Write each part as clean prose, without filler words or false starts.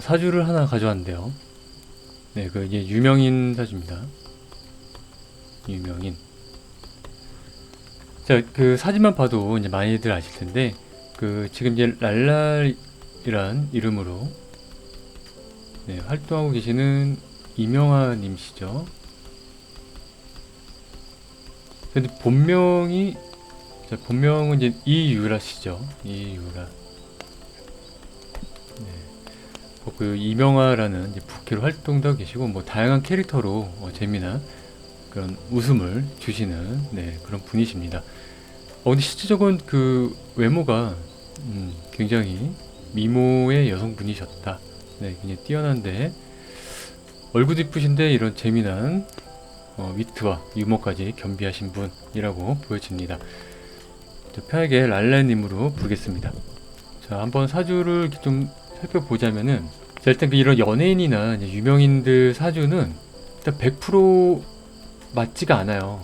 사주를 하나 가져왔는데요. 네, 그 이제 유명인 사주입니다. 유명인. 자, 그 사진만 봐도 이제 많이들 아실 텐데, 그 지금 이제 랄랄이란 이름으로 네, 활동하고 계시는 이명하 님이시죠. 근데 본명이 본명은 이제 이유라시죠. 이유라. 네. 그 이명하라는 이제 부캐로 활동도 하고 계시고 뭐 다양한 캐릭터로 재미난 그런 웃음을 주시는 네, 그런 분이십니다. 근데 실질적으로는 그 외모가 굉장히 미모의 여성분이셨다. 네, 굉장히 뛰어난데 얼굴도 이쁘신데 이런 재미난 위트와 유머까지 겸비하신 분이라고 보여집니다. 편하게 랄라님으로 부르겠습니다. 자, 한번 사주를 이렇게 좀 살펴보자면은, 자, 일단 그 이런 연예인이나 이제 유명인들 사주는 일단 100% 맞지가 않아요.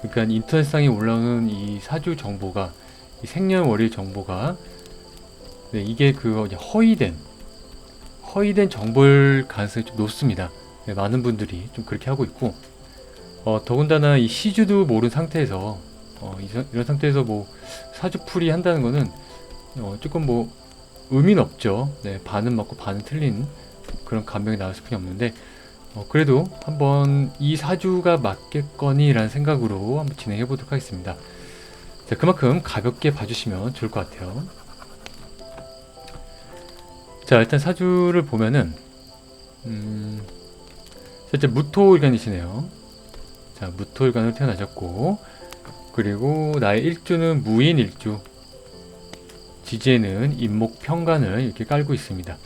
그러니까 인터넷상에 올라오는 이 사주 정보가, 이 생년월일 정보가, 네, 이게 그 허위된 정보일 가능성이 좀 높습니다. 네, 많은 분들이 좀 그렇게 하고 있고, 더군다나 이 시주도 모른 상태에서, 이런 상태에서 뭐 사주풀이 한다는 거는 조금 뭐 의미는 없죠. 네, 반은 맞고 반은 틀린 그런 감명이 나올 수밖에 없는데, 그래도 한번 이 사주가 맞겠거니 라는 생각으로 한번 진행해 보도록 하겠습니다. 자, 그만큼 가볍게 봐주시면 좋을 것 같아요. 자, 일단 사주를 보면은 실제 무토일간이시네요. 자, 무토일간으로 태어나셨고, 그리고 나의 일주는 무인일주, 지지에는 임목평간을 이렇게 깔고 있습니다.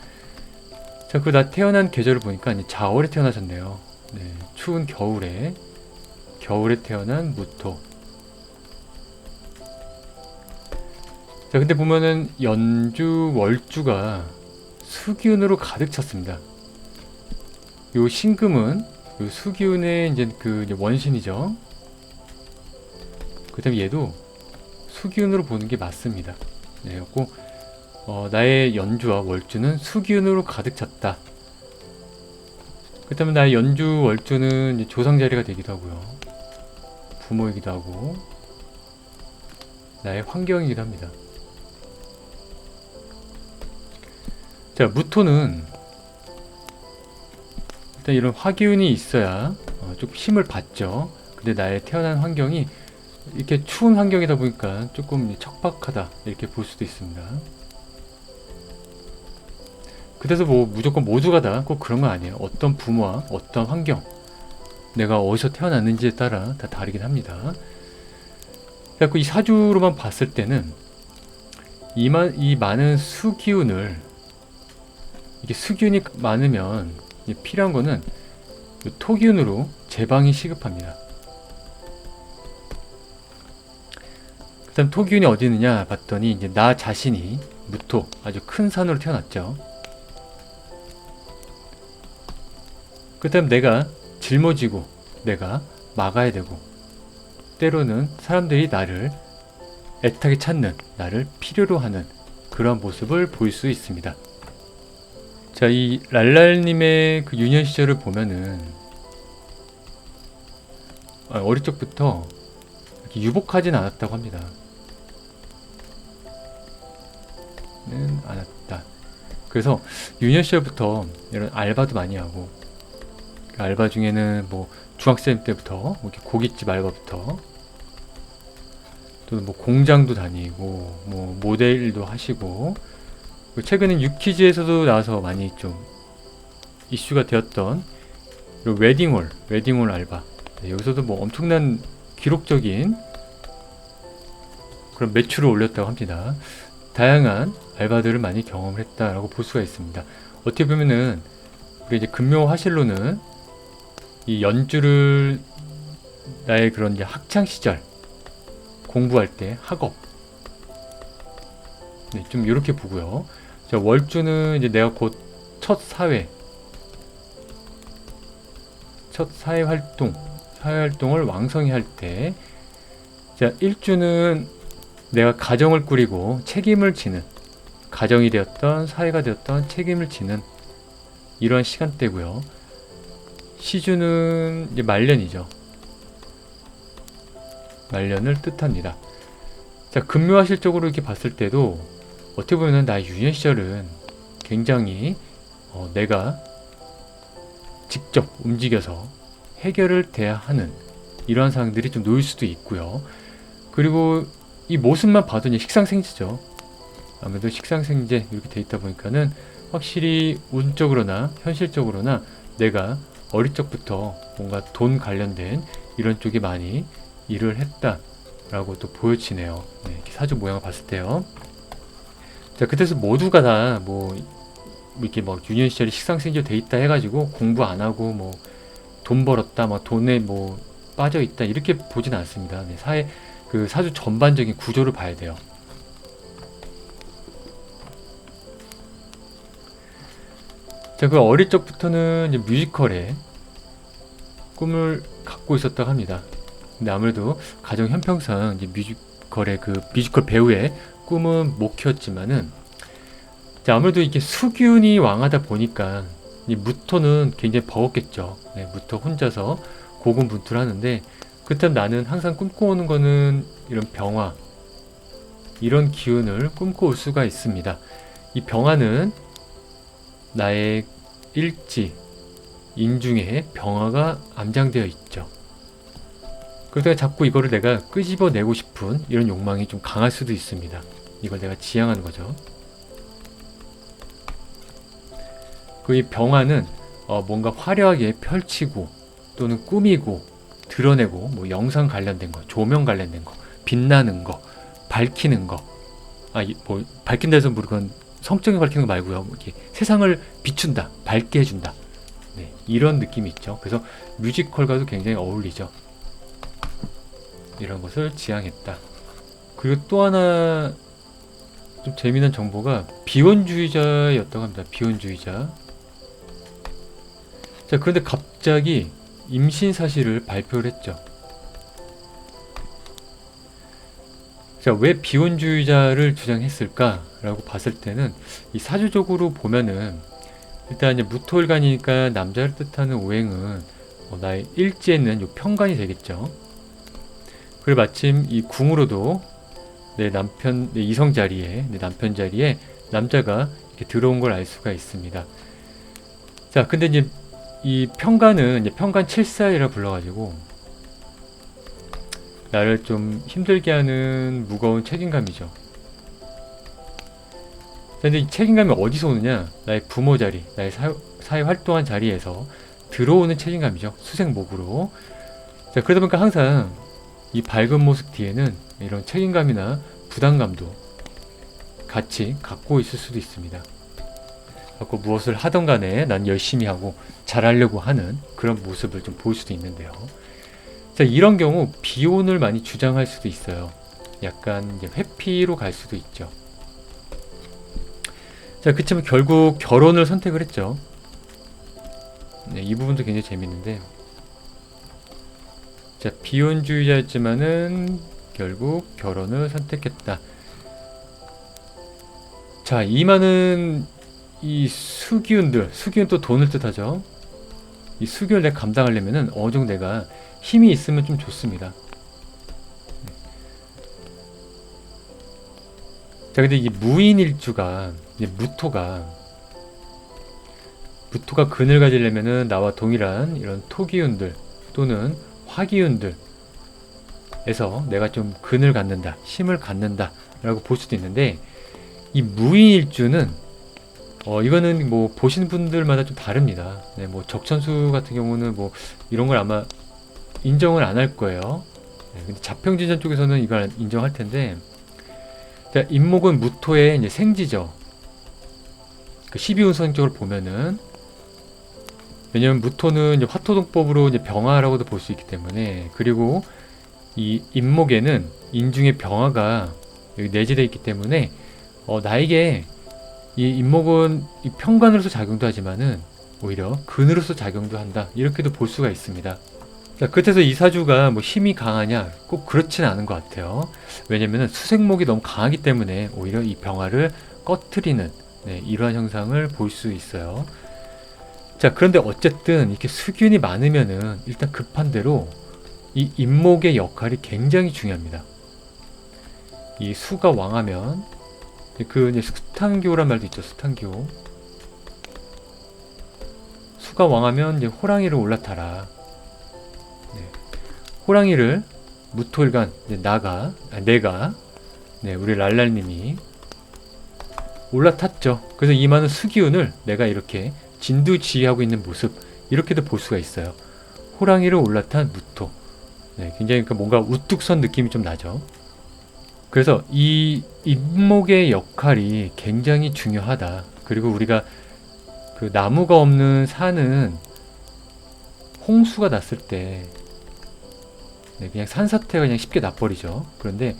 자, 그 나 태어난 계절을 보니까 이제 자월에 태어나셨네요. 네, 추운 겨울에 태어난 무토. 자, 근데 보면은 연주 월주가 수기운으로 가득 찼습니다. 요 신금은 요 수기운의 이제 이제 원신이죠. 그 다음에 얘도 수기운으로 보는 게 맞습니다. 네, 고 나의 연주와 월주는 수기운으로 가득 찼다. 그 다음에 나의 연주, 월주는 이제 조상 자리가 되기도 하고요. 부모이기도 하고, 나의 환경이기도 합니다. 자, 무토는 일단 이런 화기운이 있어야 좀 힘을 받죠. 근데 나의 태어난 환경이 이렇게 추운 환경이다 보니까 조금 척박하다 이렇게 볼 수도 있습니다. 그래서 뭐 무조건 모두가 다 꼭 그런 건 아니에요. 어떤 부모와 어떤 환경, 내가 어디서 태어났는지에 따라 다 다르긴 합니다. 그래서 이 사주로만 봤을 때는 이 많은 수기운을, 이게 수기운이 많으면 필요한 거는 토기운으로 제방이 시급합니다. 그 다음 토기운이 어디 있느냐 봤더니 이제 나 자신이 무토, 아주 큰 산으로 태어났죠. 그 다음 내가 짊어지고 내가 막아야 되고, 때로는 사람들이 나를 애타게 찾는, 나를 필요로 하는 그런 모습을 볼 수 있습니다. 자, 이 랄랄님의 그 유년 시절을 보면은 어릴 적부터 유복하진 않았다고 합니다. 는 않았다. 그래서 유년 시절부터 이런 알바도 많이 하고, 그 알바 중에는 뭐 중학생 때부터 뭐 이렇게 고깃집 알바부터 또 뭐 공장도 다니고 뭐 모델도 하시고, 최근엔 유퀴즈에서도 나와서 많이 좀 이슈가 되었던 웨딩홀 알바. 네, 여기서도 뭐 엄청난 기록적인 그런 매출을 올렸다고 합니다. 다양한 알바들을 많이 경험을 했다라고 볼 수가 있습니다. 어떻게 보면은 우리 이제 금묘 화실로는 이 연주를 나의 그런 이제 학창 시절 공부할 때 학업, 네, 좀 이렇게 보고요. 자, 월주는 이제 내가 곧 첫 사회 활동을 왕성히 할 때, 자, 일주는 내가 가정을 꾸리고 책임을 지는, 가정이 되었던 사회가 되었던 책임을 지는 이러한 시간대고요. 시주는 이제 말년이죠. 말년을 뜻합니다. 자, 금묘화실적으로 이렇게 봤을 때도 어떻게 보면 나의 유년 시절은 굉장히 내가 직접 움직여서 해결을 돼야 하는 이러한 상황들이 좀 놓일 수도 있고요. 그리고 이 모습만 봐도 이제 식상생지죠. 아무래도 식상생제 이렇게 돼 있다 보니까는 확실히 운적으로나 현실적으로나 내가 어릴 적부터 뭔가 돈 관련된 이런 쪽에 많이 일을 했다라고 또 보여지네요. 네, 이렇게 사주 모양을 봤을 때요. 자, 그래서 모두가 다 뭐 이렇게 뭐 유년 시절에 식상생제 돼 있다 해가지고 공부 안 하고 뭐 돈 벌었다, 뭐 돈에 뭐 빠져 있다 이렇게 보진 않습니다. 네, 그 사주 전반적인 구조를 봐야 돼요. 자, 그 어릴 적부터는 이제 뮤지컬에 꿈을 갖고 있었다고 합니다. 근데 아무래도 가정 형편상 이제 뮤지컬 배우의 꿈은 못 키웠지만은, 자, 아무래도 이게 수기운이 왕하다 보니까 이 무토는 굉장히 버겁겠죠. 네, 무토 혼자서 고군분투를 하는데, 그렇다면 나는 항상 꿈꿔오는 거는 이런 병화, 이런 기운을 꿈꿔올 수가 있습니다. 이 병화는 나의 일지, 인중에 병화가 암장되어 있죠. 그러다가 자꾸 이거를 내가 끄집어내고 싶은 이런 욕망이 좀 강할 수도 있습니다. 이걸 내가 지향하는 거죠. 그 이 병화는 뭔가 화려하게 펼치고 또는 꾸미고 드러내고, 뭐 영상 관련된 거, 조명 관련된 거, 빛나는 거, 밝히는 거, 뭐 밝힌다 해서 물건 성적인 밝히는 거 말고요. 이렇게 세상을 비춘다, 밝게 해준다. 네, 이런 느낌이 있죠. 그래서 뮤지컬과도 굉장히 어울리죠. 이런 것을 지향했다. 그리고 또 하나 좀 재미난 정보가 비혼주의자였다고 합니다. 비혼주의자. 자, 그런데 갑자기 임신 사실을 발표를 했죠. 자, 왜 비혼주의자를 주장했을까라고 봤을 때는 이 사주적으로 보면은 일단 이제 무토일간이니까 남자를 뜻하는 오행은 나의 일지에는 요 편간이 되겠죠. 그리고 마침 이 궁으로도 내 이성 자리에, 내 남편 자리에 남자가 이렇게 들어온 걸 알 수가 있습니다. 자, 근데 이제 이 편간은 이제 편간 7사이라 불러가지고 나를 좀 힘들게 하는 무거운 책임감이죠. 근데 이 책임감이 어디서 오느냐? 나의 부모 자리, 나의 사회 활동한 자리에서 들어오는 책임감이죠. 수생목으로. 자, 그러다 보니까 항상 이 밝은 모습 뒤에는 이런 책임감이나 부담감도 같이 갖고 있을 수도 있습니다. 갖고 무엇을 하던 간에 난 열심히 하고 잘하려고 하는 그런 모습을 좀 보일 수도 있는데요. 자, 이런 경우 비혼을 많이 주장할 수도 있어요. 약간 이제 회피로 갈 수도 있죠. 자, 그치만 결국 결혼을 선택을 했죠. 네, 이 부분도 굉장히 재밌는데, 자, 비혼주의자였지만은 결국 결혼을 선택했다. 자, 이 많은 이 수기운들, 수기운 또 돈을 뜻하죠. 이 수기운을 내가 감당하려면은 어느 정도 내가 힘이 있으면 좀 좋습니다. 자, 근데 이 무인일주가, 이제 무토가 근을 가지려면은 나와 동일한 이런 토기운들 또는 화기운들에서 내가 좀 근을 갖는다, 힘을 갖는다 라고 볼 수도 있는데, 이 무인일주는 이거는 뭐 보시는 분들마다 좀 다릅니다. 네, 뭐 적천수 같은 경우는 뭐 이런 걸 아마 인정을 안 할 거예요. 네, 근데 자평진전 쪽에서는 이걸 인정할 텐데, 자, 임목은 무토의 이제 생지죠. 그 12운성적으로 보면은, 왜냐면 무토는 이제 화토동법으로 이제 병화라고도 볼 수 있기 때문에, 그리고 이 임목에는 인중의 병화가 여기 내재되어 있기 때문에 나에게 이 임목은 이 편관으로서 작용도 하지만은 오히려 근으로서 작용도 한다, 이렇게도 볼 수가 있습니다. 자, 그렇다고 이 사주가 뭐 힘이 강하냐, 꼭 그렇지는 않은 것 같아요. 왜냐면은 수생목이 너무 강하기 때문에 오히려 이 병화를 꺼트리는, 네, 이러한 형상을 볼 수 있어요. 자, 그런데 어쨌든 이렇게 수균이 많으면은 일단 급한 대로 이 임목의 역할이 굉장히 중요합니다. 이 수가 왕하면 그 이제 수탄교란 말도 있죠. 수탄교. 수가 왕하면 이제 호랑이를 올라타라. 네. 호랑이를 무토일간 이제 내가 우리 랄랄님이 올라탔죠. 그래서 이 많은 수기운을 내가 이렇게 진두지휘하고 있는 모습 이렇게도 볼 수가 있어요. 호랑이를 올라탄 무토. 네, 굉장히 뭔가 우뚝 선 느낌이 좀 나죠. 그래서 이 임목의 역할이 굉장히 중요하다. 그리고 우리가 그 나무가 없는 산은 홍수가 났을 때 그냥 산사태가 그냥 쉽게 나버리죠. 그런데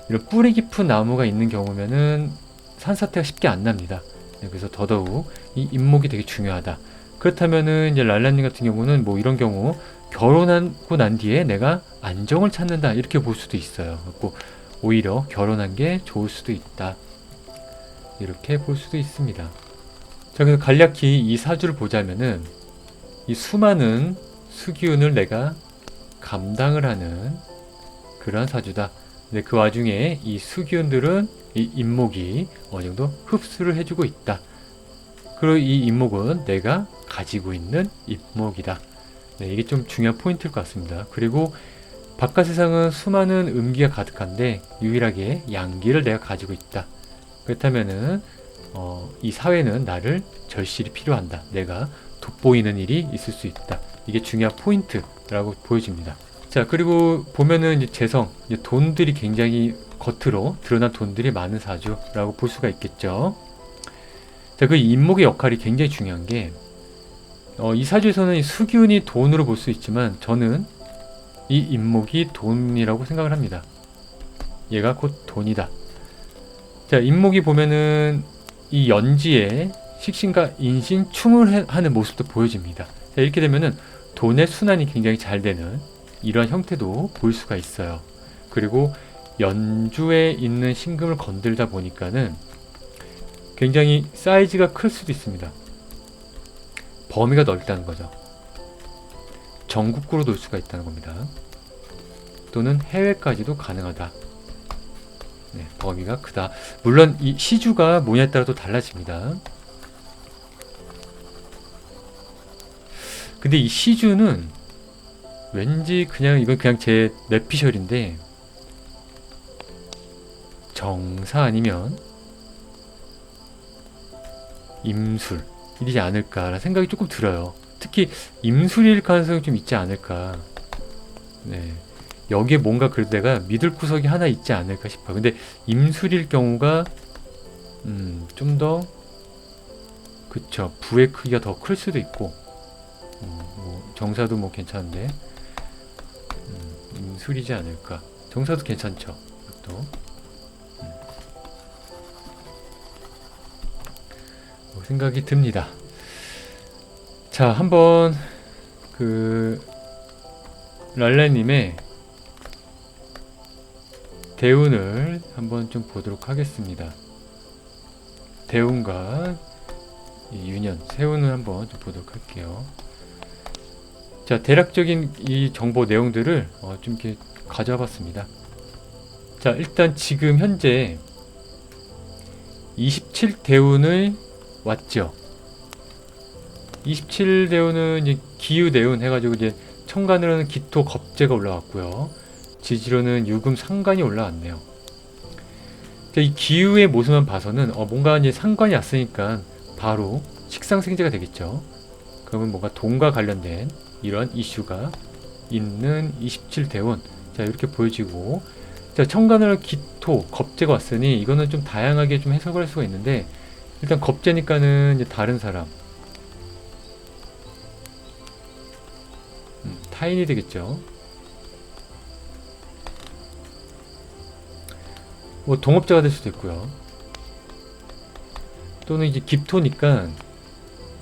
이런 뿌리 깊은 나무가 있는 경우면은 산사태가 쉽게 안 납니다. 그래서 더더욱 이 임목이 되게 중요하다. 그렇다면은 이제 랄라님 같은 경우는 뭐 이런 경우 결혼하고 난 뒤에 내가 안정을 찾는다 이렇게 볼 수도 있어요. 그리고 오히려 결혼한 게 좋을 수도 있다. 이렇게 볼 수도 있습니다. 자, 그래서 간략히 이 사주를 보자면은 이 수많은 수기운을 내가 감당을 하는 그러한 사주다. 근데 그 와중에 이 수기운들은 이 임목이 어느 정도 흡수를 해주고 있다. 그리고 이 임목은 내가 가지고 있는 임목이다. 네, 이게 좀 중요한 포인트일 것 같습니다. 그리고 바깥 세상은 수많은 음기가 가득한데 유일하게 양기를 내가 가지고 있다. 그렇다면은 이 사회는 나를 절실히 필요한다. 내가 돋보이는 일이 있을 수 있다. 이게 중요한 포인트라고 보여집니다. 자, 그리고 보면은 이제 재성, 이제 돈들이 굉장히 겉으로 드러난 돈들이 많은 사주라고 볼 수가 있겠죠. 자, 그 임목의 역할이 굉장히 중요한 게 이 사주에서는 이 수기운이 돈으로 볼 수 있지만 저는 이 임목이 돈이라고 생각을 합니다. 얘가 곧 돈이다. 자, 임목이 보면은 이 연지에 식신과 인신 충을 하는 모습도 보여집니다. 자, 이렇게 되면은 돈의 순환이 굉장히 잘 되는 이러한 형태도 볼 수가 있어요. 그리고 연주에 있는 신금을 건들다 보니까는 굉장히 사이즈가 클 수도 있습니다. 범위가 넓다는 거죠. 전국구로 놓을 수가 있다는 겁니다. 또는 해외까지도 가능하다. 네, 범위가 크다. 물론 이 시주가 뭐냐에 따라 또 달라집니다. 근데 이 시주는 왠지 이건 그냥 제 뇌피셜인데 정사 아니면 임술 이지 않을까라는 생각이 조금 들어요. 특히 임술일 가능성이 좀 있지 않을까. 네, 여기에 뭔가 그래도 내가 믿을 구석이 하나 있지 않을까 싶어요. 근데 임술일 경우가 좀 더 그쵸, 부의 크기가 더 클 수도 있고 뭐 정사도 뭐 괜찮은데 임술이지 않을까. 정사도 괜찮죠. 이것도 뭐 생각이 듭니다. 자, 한번 그 랄라님의 대운을 한번 좀 보도록 하겠습니다. 대운과 이 유년, 세운을 한번 좀 보도록 할게요. 자, 대략적인 이 정보 내용들을 좀 이렇게 가져와 봤습니다. 자, 일단 지금 현재 27대운을 왔죠. 27대운은 이제 기유대운 해가지고 이제 천간으로는 기토 겁재가 올라왔고요. 지지로는 유금 상관이 올라왔네요. 자, 이 기유의 모습만 봐서는 뭔가 이제 상관이 왔으니까 바로 식상생재가 되겠죠. 그러면 뭔가 돈과 관련된 이런 이슈가 있는 27대운. 자, 이렇게 보여지고, 자, 천간으로 기토 겁재가 왔으니 이거는 좀 다양하게 좀 해석을 할 수가 있는데, 일단 겁재니까는 이제 다른 사람, 타인이 되겠죠. 뭐 동업자가 될 수도 있고요. 또는 이제 기토니까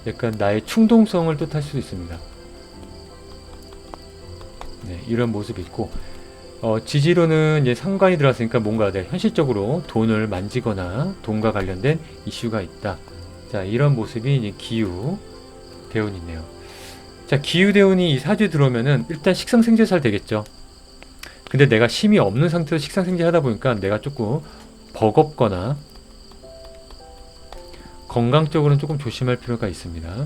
약간 나의 충동성을 뜻할 수도 있습니다. 네, 이런 모습이 있고, 지지로는 이제 상관이 들어왔으니까 뭔가 현실적으로 돈을 만지거나 돈과 관련된 이슈가 있다. 자, 이런 모습이 이제 기유. 대운이 있네요. 자, 기후대운이 이 사주에 들어오면은 일단 식상생재 잘 되겠죠. 근데 내가 힘이 없는 상태에서 식상생재 하다 보니까 내가 조금 버겁거나 건강적으로는 조금 조심할 필요가 있습니다.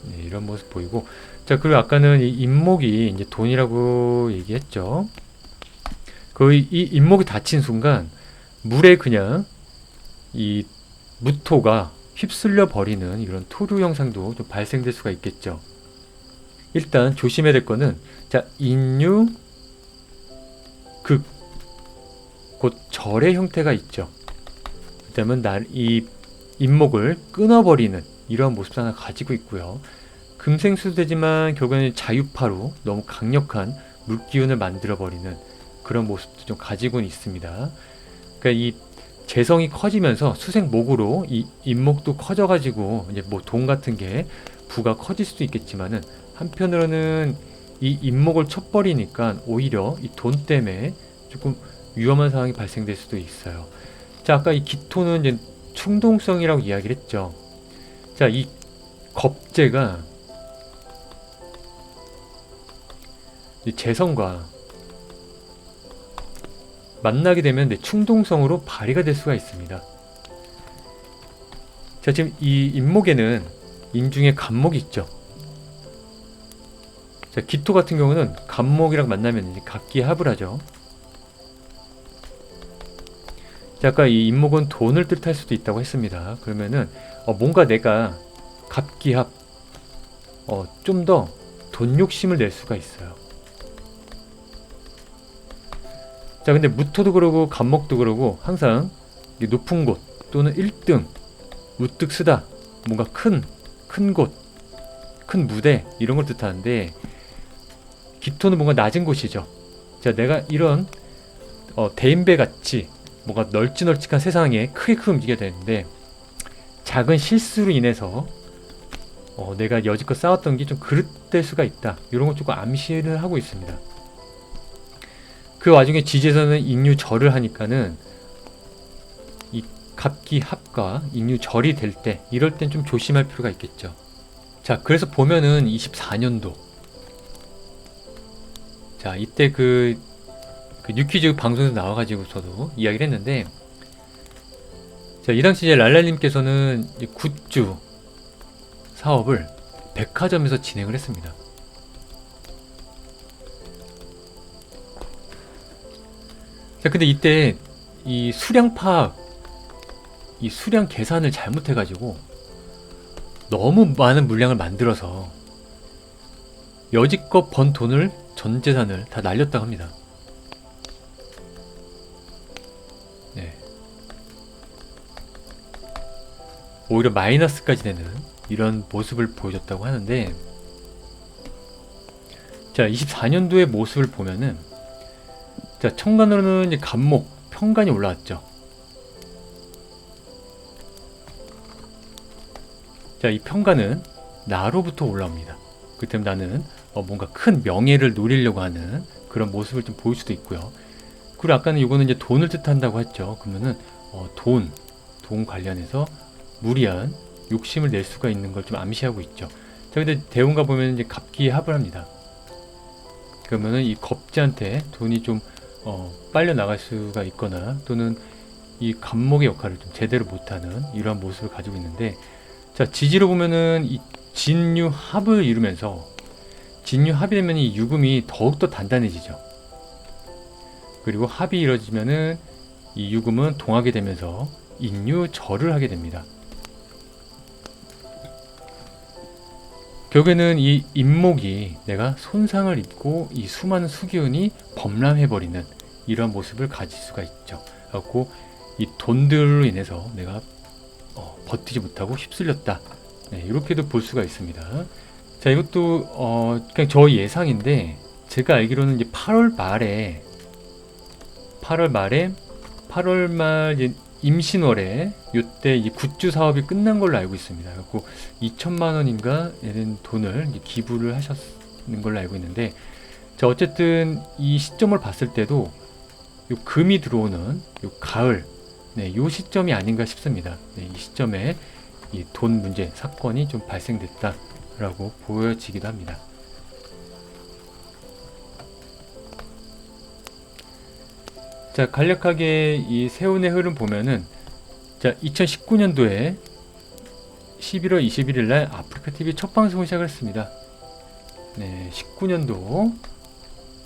네, 이런 모습 보이고. 자, 그리고 아까는 이 인목이 이제 돈이라고 얘기했죠. 이 인목이 닫힌 순간 물에 그냥 이 무토가 휩쓸려 버리는 이런 토류 현상도 좀 발생될 수가 있겠죠. 일단 조심해야 될 거는, 자, 인유 극, 곧 절의 형태가 있죠. 그다음은 이 인목을 끊어버리는 이러한 모습도 하나 가지고 있고요. 금생수되지만 결국에는 자유파로 너무 강력한 물기운을 만들어버리는 그런 모습도 좀 가지고는 있습니다. 그러니까 이 재성이 커지면서 수생목으로 이 인목도 커져가지고 이제 뭐 돈 같은 게 부가 커질 수도 있겠지만은, 한편으로는 이 인목을 쳐버리니까 오히려 이 돈 때문에 조금 위험한 상황이 발생될 수도 있어요. 자, 아까 이 기토는 이제 충동성이라고 이야기를 했죠. 자, 이 겁재가 이 재성과 만나게 되면 내 충동성으로 발휘가 될 수가 있습니다. 자, 지금 이 인목에는 인중에 간목이 있죠. 자, 기토 같은 경우는 간목이랑 만나면 이제 갑기합을 하죠. 자, 아까 이 인목은 돈을 뜻할 수도 있다고 했습니다. 그러면은 뭔가 내가 갑기합 좀 더 돈 욕심을 낼 수가 있어요. 자, 근데 무토도 그러고 간목도 그러고 항상 높은 곳 또는 1등 우뚝 쓰다, 뭔가 큰 곳, 큰 무대 이런 걸 뜻하는데, 기토는 뭔가 낮은 곳이죠. 자, 내가 이런 대인배 같이 뭔가 널찍널찍한 세상에 크게 움직여야 되는데, 작은 실수로 인해서 내가 여지껏 쌓았던 게 좀 그릇될 수가 있다. 이런 걸 조금 암시를 하고 있습니다. 그 와중에 지지에서는 인유절을 하니까는 이 갑기합과 인유절이 될 때, 이럴 땐 좀 조심할 필요가 있겠죠. 자, 그래서 보면은 24년도, 자, 이때 그 뉴퀴즈 방송에서 나와가지고 저도 이야기를 했는데, 자, 이 당시 이제 랄랄님께서는 굿즈 사업을 백화점에서 진행을 했습니다. 자, 근데 이때 이 수량 파악, 이 수량 계산을 잘못해가지고 너무 많은 물량을 만들어서 여지껏 번 돈을, 전 재산을 다 날렸다고 합니다. 네. 오히려 마이너스까지 되는 이런 모습을 보여줬다고 하는데, 자, 24년도의 모습을 보면은, 자, 천간으로는 이제 간목, 편간이 올라왔죠. 자, 이 편간은 나로부터 올라옵니다. 그 때문에 나는 뭔가 큰 명예를 노리려고 하는 그런 모습을 좀 보일 수도 있고요. 그리고 아까는 이거는 이제 돈을 뜻한다고 했죠. 그러면은 돈 관련해서 무리한 욕심을 낼 수가 있는 걸 좀 암시하고 있죠. 자, 근데 대운가 보면 이제 갑기합을 합니다. 그러면은 이 겁재한테 돈이 좀 빨려 나갈 수가 있거나, 또는 이 간목의 역할을 좀 제대로 못하는 이러한 모습을 가지고 있는데, 자, 지지로 보면은 이 진유합을 이루면서, 진유합이 되면 이 유금이 더욱더 단단해지죠. 그리고 합이 이루어지면은 이 유금은 동하게 되면서 인유절을 하게 됩니다. 결국에는 이 인목이 내가 손상을 입고 이 수많은 수기운이 범람해버리는 이런 모습을 가질 수가 있죠. 그래서 이 돈들로 인해서 내가 버티지 못하고 휩쓸렸다. 네, 이렇게도 볼 수가 있습니다. 자, 이것도 그냥 저 예상인데, 제가 알기로는 이제 8월 말 이제 임신월에 요때 이제 굿즈 사업이 끝난 걸로 알고 있습니다. 그래서 2천만 원인가 되는 돈을 이제 기부를 하셨는 걸로 알고 있는데, 자, 어쨌든 이 시점을 봤을 때도 요 금이 들어오는 요 가을, 네, 요 시점이 아닌가 싶습니다. 네, 이 시점에 이 돈 문제 사건이 좀 발생됐다라고 보여지기도 합니다. 자, 간략하게 이 세운의 흐름 보면은, 자, 2019년도에 11월 21일 날 아프리카 TV 첫 방송을 시작을 했습니다. 네, 19년도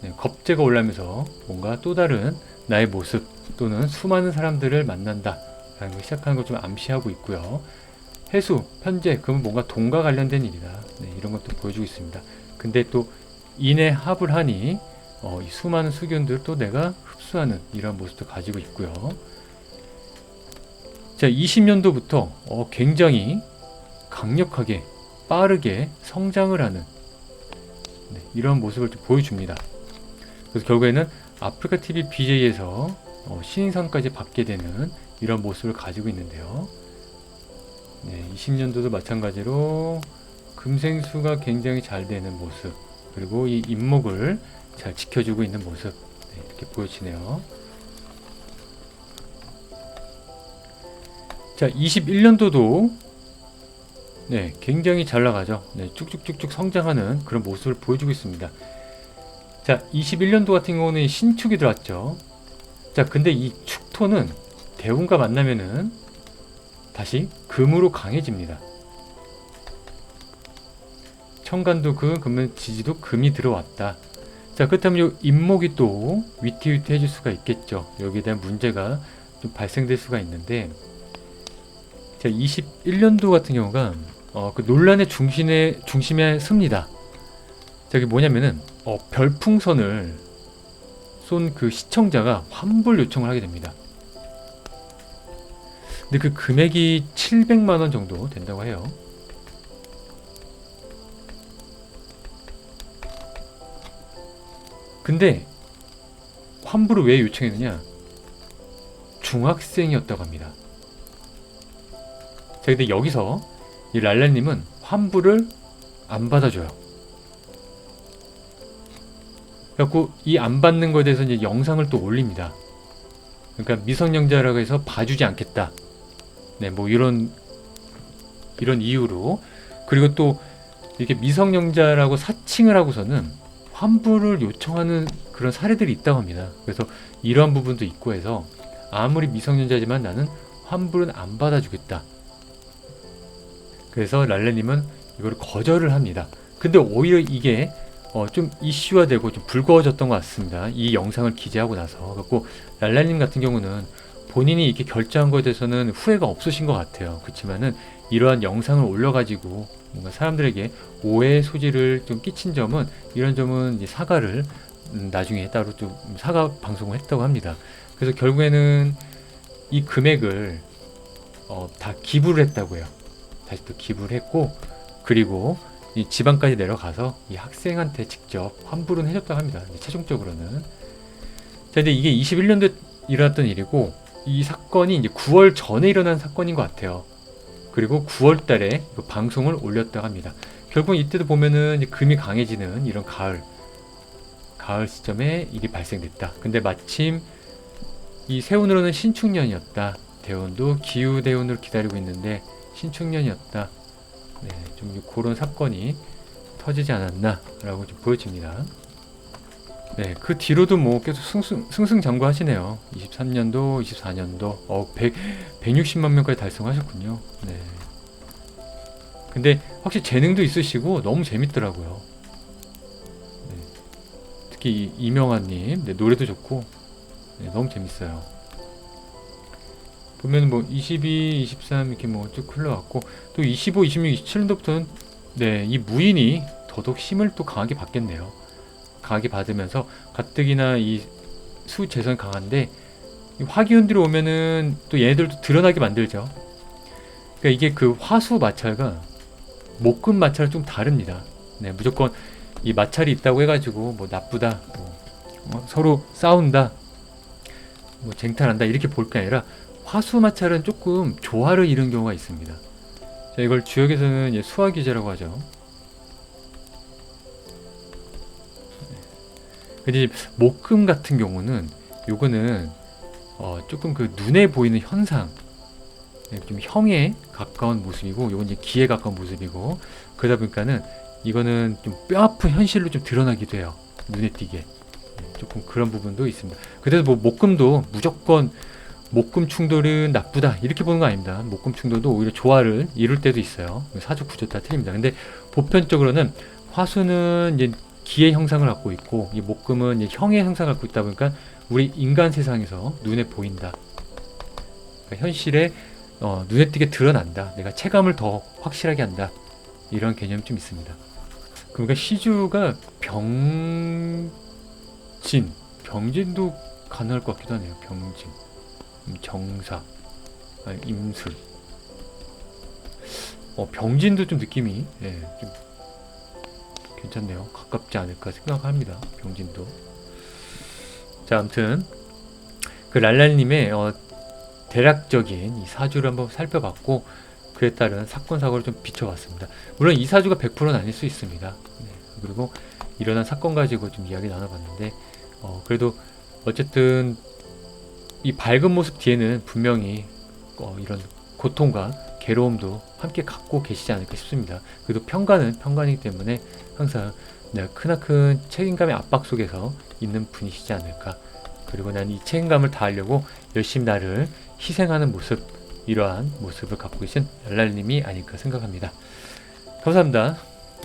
네, 겁재가 올라면서 뭔가 또 다른 나의 모습 또는 수많은 사람들을 만난다 라는 걸 시작하는 걸 좀 암시하고 있고요. 해수, 편제, 그건 뭔가 돈과 관련된 일이다. 네, 이런 것도 보여주고 있습니다. 근데 또 인해 합을 하니 이 수많은 수견들을 또 내가 흡수하는 이런 모습도 가지고 있고요. 자, 20년도부터 굉장히 강력하게 빠르게 성장을 하는 네, 이런 모습을 좀 보여줍니다. 그래서 결국에는 아프리카 TV BJ에서 신인상까지 받게 되는 이런 모습을 가지고 있는데요. 네, 20년도도 마찬가지로 금생수가 굉장히 잘 되는 모습, 그리고 이 임목을 잘 지켜주고 있는 모습, 네, 이렇게 보여지네요. 자, 21년도도 네, 굉장히 잘 나가죠. 네, 쭉쭉쭉쭉 성장하는 그런 모습을 보여주고 있습니다. 자, 21년도 같은 경우는 신축이 들어왔죠. 자, 근데 이 축토는 대운과 만나면은 다시 금으로 강해집니다. 천간도 금, 그러면 지지도 금이 들어왔다. 자, 그렇다면 이 임목이 또 위태위태 해줄 수가 있겠죠. 여기에 대한 문제가 좀 발생될 수가 있는데, 자, 21년도 같은 경우가 그 논란의 중심에 섭니다. 자, 이게 뭐냐면은 별풍선을 쏜 그 시청자가 환불 요청을 하게 됩니다. 근데 그 금액이 700만원 정도 된다고 해요. 근데 환불을 왜 요청했느냐? 중학생이었다고 합니다. 자, 근데 여기서 이 랄라님은 환불을 안 받아줘요. 그래갖고 이 안 받는 거에 대해서 이제 영상을 또 올립니다. 그러니까 미성년자라고 해서 봐주지 않겠다. 네, 뭐 이런 이유로. 그리고 또 이렇게 미성년자라고 사칭을 하고서는 환불을 요청하는 그런 사례들이 있다고 합니다. 그래서 이러한 부분도 있고 해서 아무리 미성년자지만 나는 환불은 안 받아주겠다. 그래서 랄레님은 이걸 거절을 합니다. 근데 오히려 이게 좀 이슈화되고 좀 불거워졌던 것 같습니다. 이 영상을 기재하고 나서. 그래서 랄라님 같은 경우는 본인이 이렇게 결정한 것에 대해서는 후회가 없으신 것 같아요. 그렇지만은 이러한 영상을 올려가지고 뭔가 사람들에게 오해의 소지를 좀 끼친 점은, 이런 점은 이제 사과를 나중에 따로 좀 사과 방송을 했다고 합니다. 그래서 결국에는 이 금액을 다 기부를 했다고 해요. 다시 또 기부를 했고, 그리고 이 지방까지 내려가서 이 학생한테 직접 환불은 해줬다고 합니다. 최종적으로는. 자, 근데 이게 21년도에 일어났던 일이고, 이 사건이 이제 9월 전에 일어난 사건인 것 같아요. 그리고 9월 달에 방송을 올렸다고 합니다. 결국 이때도 보면은 금이 강해지는 이런 가을 시점에 일이 발생됐다. 근데 마침 이 세운으로는 신축년이었다. 대운도 기후 대운으로 기다리고 있는데 신축년이었다. 네, 좀 그런 사건이 터지지 않았나라고 좀 보여집니다. 네, 그 뒤로도 뭐 계속 승승장구하시네요. 23년도, 24년도, 160만 명까지 달성하셨군요. 네. 근데 확실히 재능도 있으시고 너무 재밌더라고요. 네. 특히 이명환님, 네, 노래도 좋고, 네, 너무 재밌어요. 보면 뭐 22, 23 이렇게 뭐 쭉 흘러왔고, 또 25, 26, 27년도부터는 네, 이 무인이 더더욱 힘을 또 강하게 받겠네요. 강하게 받으면서 가뜩이나 이 수재성이 강한데 이 화기운들이 오면은 또 얘네들도 드러나게 만들죠. 그러니까 이게 그 화수 마찰과 목금 마찰은 좀 다릅니다. 네, 무조건 이 마찰이 있다고 해가지고 뭐 나쁘다, 뭐 서로 싸운다, 뭐 쟁탈한다 이렇게 볼 게 아니라 화수 마찰은 조금 조화를 이룬 경우가 있습니다. 자, 이걸 주역에서는 수화기제라고 하죠. 근데 목금 같은 경우는 요거는 조금 그 눈에 보이는 현상, 네, 좀 형에 가까운 모습이고, 요건 이제 기에 가까운 모습이고, 그러다 보니까는 이거는 좀 뼈아픈 현실로 좀 드러나기도 해요. 눈에 띄게. 네, 조금 그런 부분도 있습니다. 그래도 뭐 목금도 무조건 목금 충돌은 나쁘다 이렇게 보는 거 아닙니다. 목금 충돌도 오히려 조화를 이룰 때도 있어요. 사주 구조 다 틀립니다. 근데 보편적으로는 화수는 이제 기의 형상을 갖고 있고, 이 목금은 이제 형의 형상을 갖고 있다 보니까 우리 인간 세상에서 눈에 보인다. 그러니까 현실에 눈에 띄게 드러난다. 내가 체감을 더 확실하게 한다. 이런 개념이 좀 있습니다. 그러니까 시주가 병진도 가능할 것 같기도 하네요. 병진, 정사, 임술. 병진도 좀 느낌이 좀 괜찮네요. 가깝지 않을까 생각합니다. 병진도. 자, 아무튼 그 랄랄님의 대략적인 이 사주를 한번 살펴봤고, 그에 따른 사건 사고를 좀 비춰봤습니다. 물론 이 사주가 100%는 아닐 수 있습니다. 네, 그리고 일어난 사건 가지고 좀 이야기 나눠봤는데, 그래도 어쨌든 이 밝은 모습 뒤에는 분명히 이런 고통과 괴로움도 함께 갖고 계시지 않을까 싶습니다. 그래도 평간은 평간이기 때문에 항상 내가 크나큰 책임감의 압박 속에서 있는 분이시지 않을까. 그리고 난 이 책임감을 다하려고 열심히 나를 희생하는 모습, 이러한 모습을 갖고 계신 랄랄님이 아닐까 생각합니다. 감사합니다.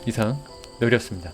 이상 널이었습니다.